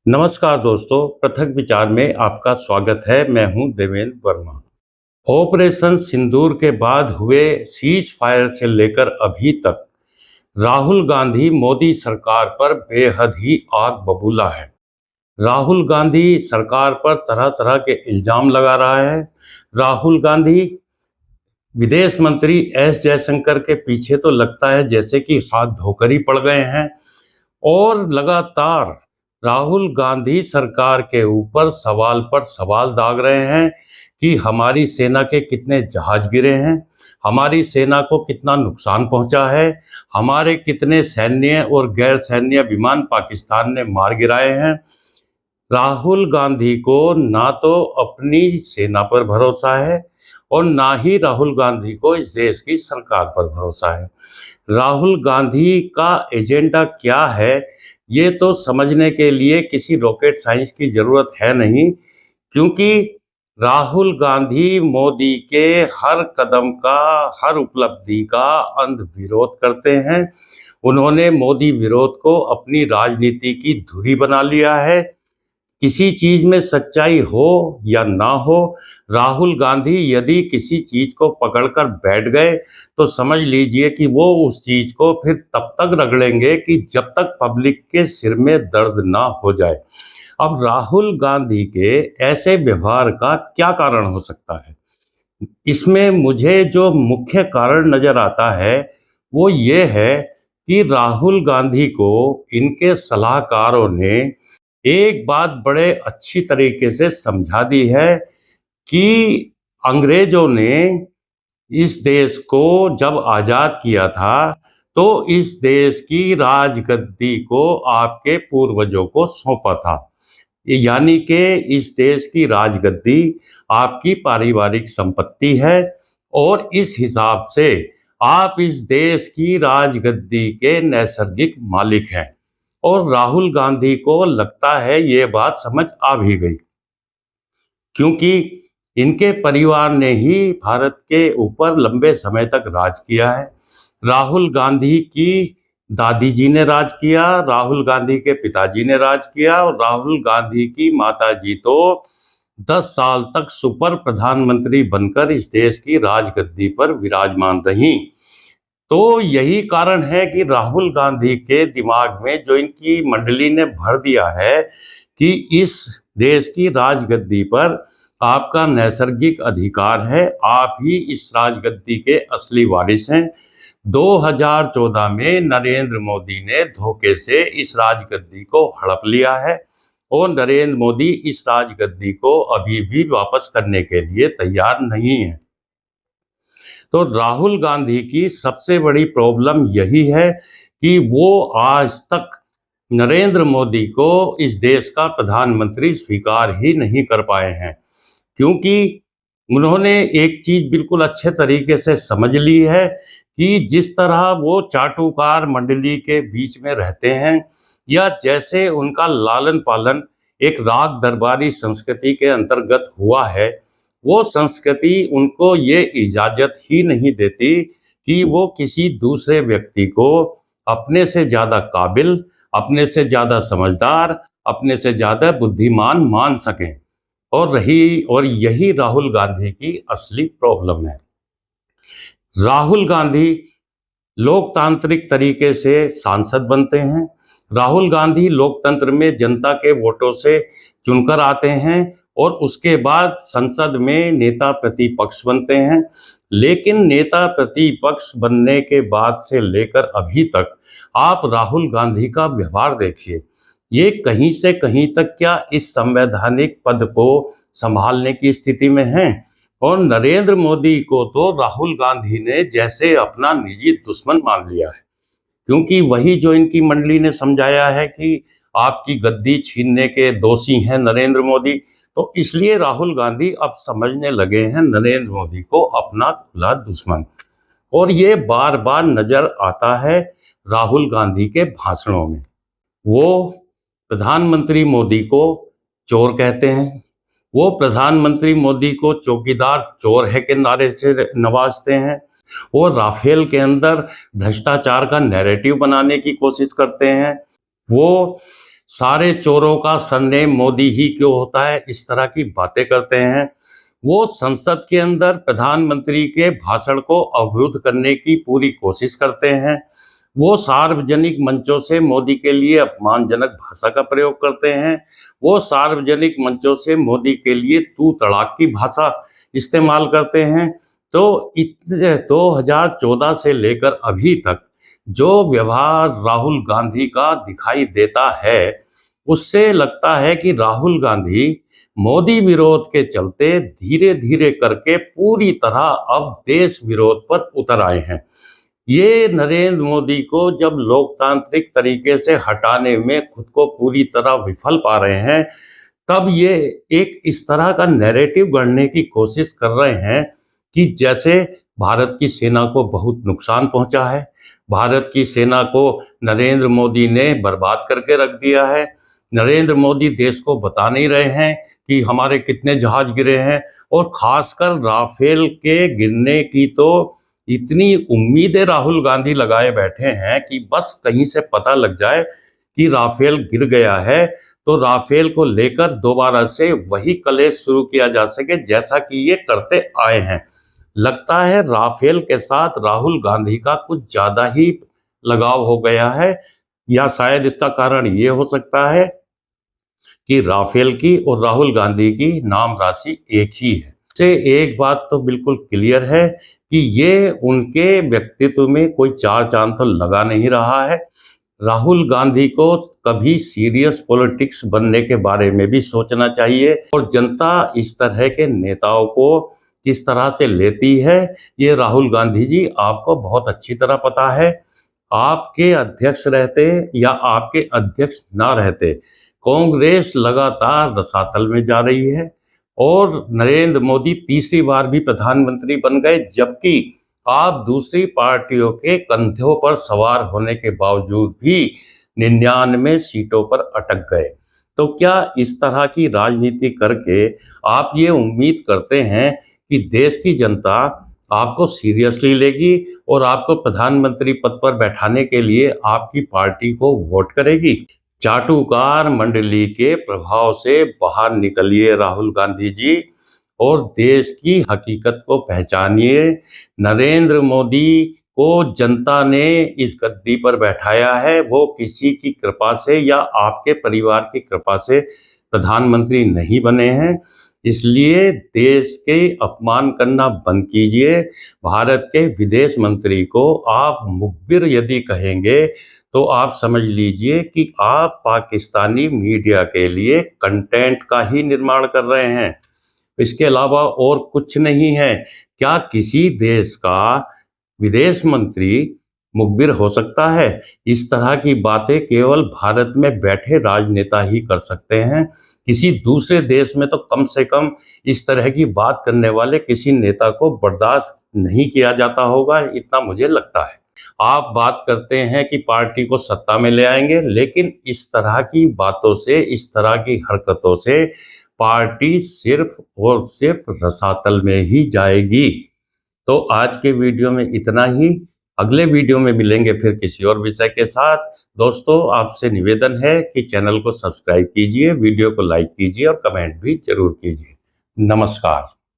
नमस्कार दोस्तों, पृथक विचार में आपका स्वागत है। मैं हूं देवेंद्र वर्मा। ऑपरेशन सिंदूर के बाद हुए सीज फायर से लेकर अभी तक राहुल गांधी मोदी सरकार पर बेहद ही आग बबूला है। राहुल गांधी सरकार पर तरह तरह के इल्जाम लगा रहा है। राहुल गांधी विदेश मंत्री एस जयशंकर के पीछे तो लगता है जैसे कि हाथ धोकर ही पड़ गए हैं और लगातार राहुल गांधी सरकार के ऊपर सवाल पर सवाल दाग रहे हैं कि हमारी सेना के कितने जहाज गिरे हैं, हमारी सेना को कितना नुकसान पहुंचा है, हमारे कितने सैन्य और गैर सैन्य विमान पाकिस्तान ने मार गिराए हैं। राहुल गांधी को ना तो अपनी सेना पर भरोसा है और ना ही राहुल गांधी को इस देश की सरकार पर भरोसा है। राहुल गांधी का एजेंडा क्या है ये तो समझने के लिए किसी रॉकेट साइंस की ज़रूरत है नहीं, क्योंकि राहुल गांधी मोदी के हर कदम का, हर उपलब्धि का अंध विरोध करते हैं। उन्होंने मोदी विरोध को अपनी राजनीति की धुरी बना लिया है। किसी चीज में सच्चाई हो या ना हो, राहुल गांधी यदि किसी चीज को पकड़कर बैठ गए तो समझ लीजिए कि वो उस चीज को फिर तब तक रगड़ेंगे कि जब तक पब्लिक के सिर में दर्द ना हो जाए। अब राहुल गांधी के ऐसे व्यवहार का क्या कारण हो सकता है? इसमें मुझे जो मुख्य कारण नजर आता है वो ये है कि राहुल गांधी को इनके सलाहकारों ने एक बात बड़े अच्छी तरीके से समझा दी है कि अंग्रेजों ने इस देश को जब आज़ाद किया था तो इस देश की राजगद्दी को आपके पूर्वजों को सौंपा था। यानी कि इस देश की राजगद्दी आपकी पारिवारिक संपत्ति है और इस हिसाब से आप इस देश की राजगद्दी के नैसर्गिक मालिक हैं। और राहुल गांधी को लगता है ये बात समझ आ भी गई, क्योंकि इनके परिवार ने ही भारत के ऊपर लंबे समय तक राज किया है। राहुल गांधी की दादी जी ने राज किया, राहुल गांधी के पिताजी ने राज किया और राहुल गांधी की माताजी तो 10 साल तक सुपर प्रधानमंत्री बनकर इस देश की राजगद्दी पर विराजमान रहीं। तो यही कारण है कि राहुल गांधी के दिमाग में जो इनकी मंडली ने भर दिया है कि इस देश की राजगद्दी पर आपका नैसर्गिक अधिकार है, आप ही इस राजगद्दी के असली वारिस हैं। 2014 में नरेंद्र मोदी ने धोखे से इस राजगद्दी को हड़प लिया है और नरेंद्र मोदी इस राजगद्दी को अभी भी वापस करने के लिए तैयार नहीं है। तो राहुल गांधी की सबसे बड़ी प्रॉब्लम यही है कि वो आज तक नरेंद्र मोदी को इस देश का प्रधानमंत्री स्वीकार ही नहीं कर पाए हैं, क्योंकि उन्होंने एक चीज बिल्कुल अच्छे तरीके से समझ ली है कि जिस तरह वो चाटुकार मंडली के बीच में रहते हैं या जैसे उनका लालन पालन एक राग दरबारी संस्कृति के अंतर्गत हुआ है, वो संस्कृति उनको ये इजाज़त ही नहीं देती कि वो किसी दूसरे व्यक्ति को अपने से ज़्यादा काबिल, अपने से ज़्यादा समझदार, अपने से ज़्यादा बुद्धिमान मान सकें। और यही राहुल गांधी की असली प्रॉब्लम है। राहुल गांधी लोकतांत्रिक तरीके से सांसद बनते हैं। राहुल गांधी लोकतंत्र में जनता के वोटों से चुनकर आते हैं और उसके बाद संसद में नेता प्रतिपक्ष बनते हैं। लेकिन नेता प्रतिपक्ष बनने के बाद से लेकर अभी तक आप राहुल गांधी का व्यवहार देखिए। ये कहीं से कहीं तक क्या इस संवैधानिक पद को संभालने की स्थिति में हैं? और नरेंद्र मोदी को तो राहुल गांधी ने जैसे अपना निजी दुश्मन मान लिया है, क्योंकि वही जो इनकी मंडली ने समझाया है कि आपकी गद्दी छीनने के दोषी हैं नरेंद्र मोदी, तो इसलिए राहुल गांधी अब समझने लगे हैं नरेंद्र मोदी को अपना खुला दुश्मन। और ये बार बार नजर आता है राहुल गांधी के भाषणों में। वो प्रधानमंत्री मोदी को चोर कहते हैं, वो प्रधानमंत्री मोदी को चौकीदार चोर है के नारे से नवाजते हैं, वो राफेल के अंदर भ्रष्टाचार का नैरेटिव बनाने की कोशिश करते हैं, वो सारे चोरों का सरनेम मोदी ही क्यों होता है, इस तरह की बातें करते हैं। वो संसद के अंदर प्रधानमंत्री के भाषण को अवरुद्ध करने की पूरी कोशिश करते हैं। वो सार्वजनिक मंचों से मोदी के लिए अपमानजनक भाषा का प्रयोग करते हैं। वो सार्वजनिक मंचों से मोदी के लिए तू तड़ाक की भाषा इस्तेमाल करते हैं। तो 2014 से लेकर अभी तक जो व्यवहार राहुल गांधी का दिखाई देता है, उससे लगता है कि राहुल गांधी मोदी विरोध के चलते धीरे धीरे करके पूरी तरह अब देश विरोध पर उतर आए हैं। ये नरेंद्र मोदी को जब लोकतांत्रिक तरीके से हटाने में खुद को पूरी तरह विफल पा रहे हैं, तब ये एक इस तरह का नैरेटिव गढ़ने की कोशिश कर रहे हैं कि जैसे भारत की सेना को बहुत नुकसान पहुंचा है, भारत की सेना को नरेंद्र मोदी ने बर्बाद करके रख दिया है। नरेंद्र मोदी देश को बता नहीं रहे हैं कि हमारे कितने जहाज गिरे हैं, और खासकर राफेल के गिरने की तो इतनी उम्मीदें राहुल गांधी लगाए बैठे हैं कि बस कहीं से पता लग जाए कि राफेल गिर गया है तो राफेल को लेकर दोबारा से वही कलेश शुरू किया जा सके जैसा कि ये करते आए हैं। लगता है राफेल के साथ राहुल गांधी का कुछ ज्यादा ही लगाव हो गया है, या शायद इसका कारण ये हो सकता है कि राफेल की और राहुल गांधी की नाम राशि एक ही है। से एक बात तो बिल्कुल क्लियर है कि ये उनके व्यक्तित्व में कोई चार चांद तो लगा नहीं रहा है। राहुल गांधी को कभी सीरियस पॉलिटिक्स बनने के बारे में भी सोचना चाहिए, और जनता इस तरह के नेताओं को किस तरह से लेती है, ये राहुल गांधी जी आपको बहुत अच्छी तरह पता है। आपके अध्यक्ष रहते या आपके अध्यक्ष ना रहते, कांग्रेस लगातार रसातल में जा रही है, और नरेंद्र मोदी तीसरी बार भी प्रधानमंत्री बन गए, जबकि आप दूसरी पार्टियों के कंधों पर सवार होने के बावजूद भी 99 सीटों पर अटक गए। तो क्या इस तरह की राजनीति करके आप ये उम्मीद करते हैं कि देश की जनता आपको सीरियसली लेगी और आपको प्रधानमंत्री पद पर बैठाने के लिए आपकी पार्टी को वोट करेगी? चाटुकार मंडली के प्रभाव से बाहर निकलिए राहुल गांधी जी, और देश की हकीकत को पहचानिए। नरेंद्र मोदी को जनता ने इस गद्दी पर बैठाया है, वो किसी की कृपा से या आपके परिवार की कृपा से प्रधानमंत्री नहीं बने हैं। इसलिए देश के अपमान करना बंद कीजिए। भारत के विदेश मंत्री को आप मुखबिर यदि कहेंगे तो आप समझ लीजिए कि आप पाकिस्तानी मीडिया के लिए कंटेंट का ही निर्माण कर रहे हैं, इसके अलावा और कुछ नहीं है। क्या किसी देश का विदेश मंत्री मुखबिर हो सकता है? इस तरह की बातें केवल भारत में बैठे राजनेता ही कर सकते हैं। किसी दूसरे देश में तो कम से कम इस तरह की बात करने वाले किसी नेता को बर्दाश्त नहीं किया जाता होगा, इतना मुझे लगता है। आप बात करते हैं कि पार्टी को सत्ता में ले आएंगे, लेकिन इस तरह की बातों से, इस तरह की हरकतों से पार्टी सिर्फ और सिर्फ रसातल में ही जाएगी। तो आज के वीडियो में इतना ही। अगले वीडियो में मिलेंगे फिर किसी और विषय के साथ। दोस्तों, आपसे निवेदन है कि चैनल को सब्सक्राइब कीजिए, वीडियो को लाइक कीजिए और कमेंट भी जरूर कीजिए। नमस्कार।